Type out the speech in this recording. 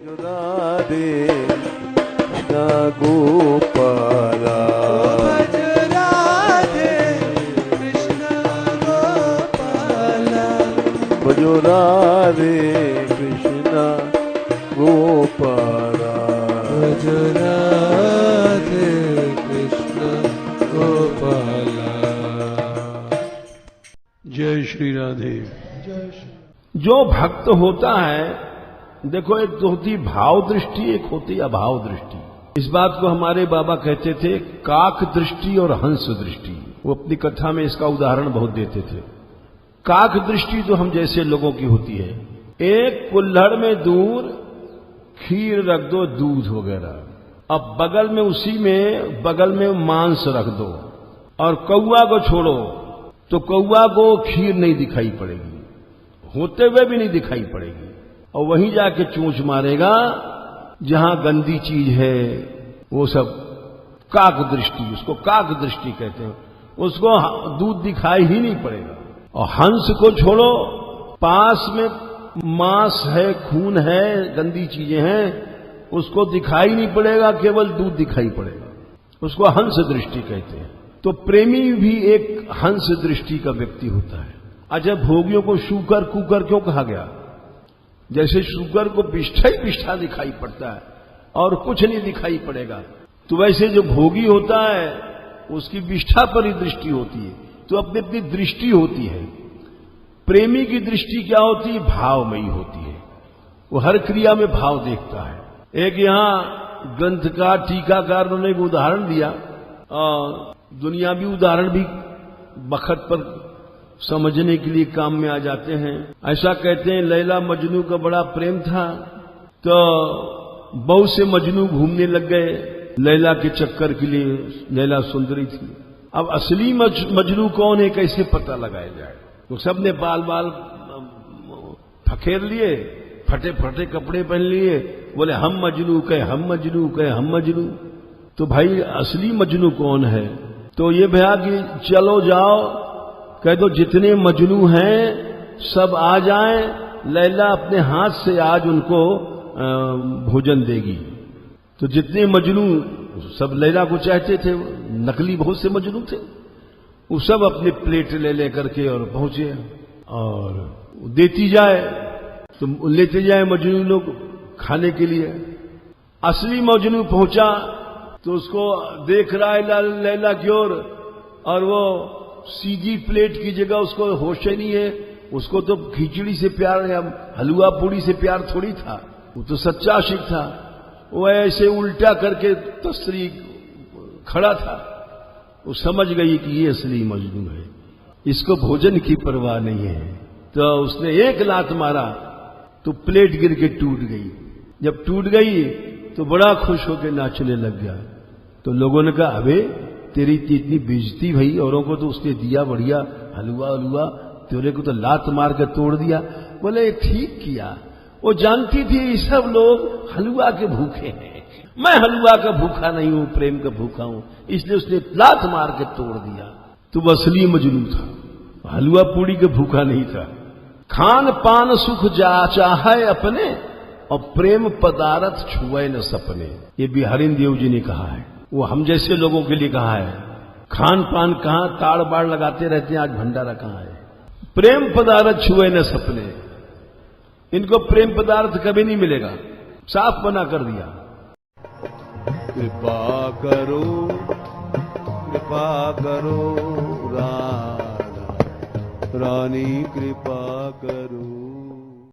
राधे कृष्ण गोपाला भज राधे कृष्ण गोपाला भजो राधे कृष्ण गोपाला भज राधे कृष्ण गोपाला। जय श्री राधे। जय श्री। जो भक्त होता है, देखो एक तो होती भाव दृष्टि, एक होती अभाव दृष्टि। इस बात को हमारे बाबा कहते थे काक दृष्टि और हंस दृष्टि। वो अपनी कथा में इसका उदाहरण बहुत देते थे। काक दृष्टि तो हम जैसे लोगों की होती है, एक कुल्हड़ में दूर खीर रख दो, दूध वगैरह, अब बगल में उसी में बगल में मांस रख दो और कौआ को छोड़ो तो कौआ को खीर नहीं दिखाई पड़ेगी, होते हुए भी नहीं दिखाई पड़ेगी, और वहीं जाके चोंच मारेगा जहां गंदी चीज है। वो सब काक दृष्टि, उसको काक दृष्टि कहते हैं। उसको दूध दिखाई ही नहीं पड़ेगा। और हंस को छोड़ो, पास में मांस है, खून है, गंदी चीजें हैं, उसको दिखाई नहीं पड़ेगा, केवल दूध दिखाई पड़ेगा। उसको हंस दृष्टि कहते हैं। तो प्रेमी भी एक हंस दृष्टि का व्यक्ति होता है। अच्छा, भोगियों को शूकर कुकर क्यों कहा गया? जैसे शुगर को बिष्ठा ही बिष्ठा दिखाई पड़ता है और कुछ नहीं दिखाई पड़ेगा, तो वैसे जो भोगी होता है उसकी बिष्ठा पर ही दृष्टि होती है। तो अपनी अपनी दृष्टि होती है। प्रेमी की दृष्टि क्या होती है? भावमयी होती है। वो हर क्रिया में भाव देखता है। एक यहां ग्रंथकार टीकाकार ने एक उदाहरण दिया, और दुनियावी उदाहरण भी बखत पर समझने के लिए काम में आ जाते हैं। ऐसा कहते हैं लैला मजनू का बड़ा प्रेम था, तो बहुत से मजनू घूमने लग गए लैला के चक्कर के लिए। लैला सुंदरी थी। अब असली मजनू कौन है, कैसे पता लगाया जाए? तो सबने बाल बाल फखेर लिए, फटे फटे कपड़े पहन लिए, बोले हम मजनू कहे, हम मजनू कहे, हम मजनू। तो भाई असली मजनू कौन है? तो ये भैया कि चलो जाओ, कह दो जितने मजनू हैं सब आ जाएं, लैला अपने हाथ से आज उनको भोजन देगी। तो जितने मजनू सब लैला को चाहते थे, नकली बहुत से मजनू थे, वो सब अपने प्लेट ले लेकर के और पहुंचे और देती जाए, तो लेते जाए मजनू लोग खाने के लिए। असली मजनू पहुंचा तो उसको देख रहा है लैला की ओर, और वो सीधी प्लेट की जगह उसको होश ही नहीं है। उसको तो खिचड़ी से प्यार या हलवा पूड़ी से प्यार थोड़ी था, वो तो सच्चा आशिक था। वो ऐसे उल्टा करके तस्री खड़ा था। वो समझ गई कि ये असली मजनू है, इसको भोजन की परवाह नहीं है। तो उसने एक लात मारा तो प्लेट गिर के टूट गई। जब टूट गई तो बड़ा खुश होकर नाचने लग गया। तो लोगों ने कहा अबे तेरी इतनी बेइज्जती भई, औरों को तो उसने दिया बढ़िया हलवा हलवा, तेरे को तो लात मार के तोड़ दिया। बोले ठीक किया, वो जानती थी ये सब लोग हलवा के भूखे हैं, मैं हलवा का भूखा नहीं हूं, प्रेम का भूखा हूं, इसलिए उसने लात मार के तोड़ दिया। तो वो असली मजनू था, हलवा पूड़ी का भूखा नहीं था। खान पान सुख जा चाहे अपने, और प्रेम पदार्थ छुए न सपने। ये बिहारी देव जी ने कहा है, वो हम जैसे लोगों के लिए कहा है। खान पान कहां, ताड़ बाड़ लगाते रहते हैं, आज भंडारा कहां है? प्रेम पदार्थ छुए न सपने। इनको प्रेम पदार्थ कभी नहीं मिलेगा, साफ मना कर दिया। कृपा करो राधा रानी कृपा करो।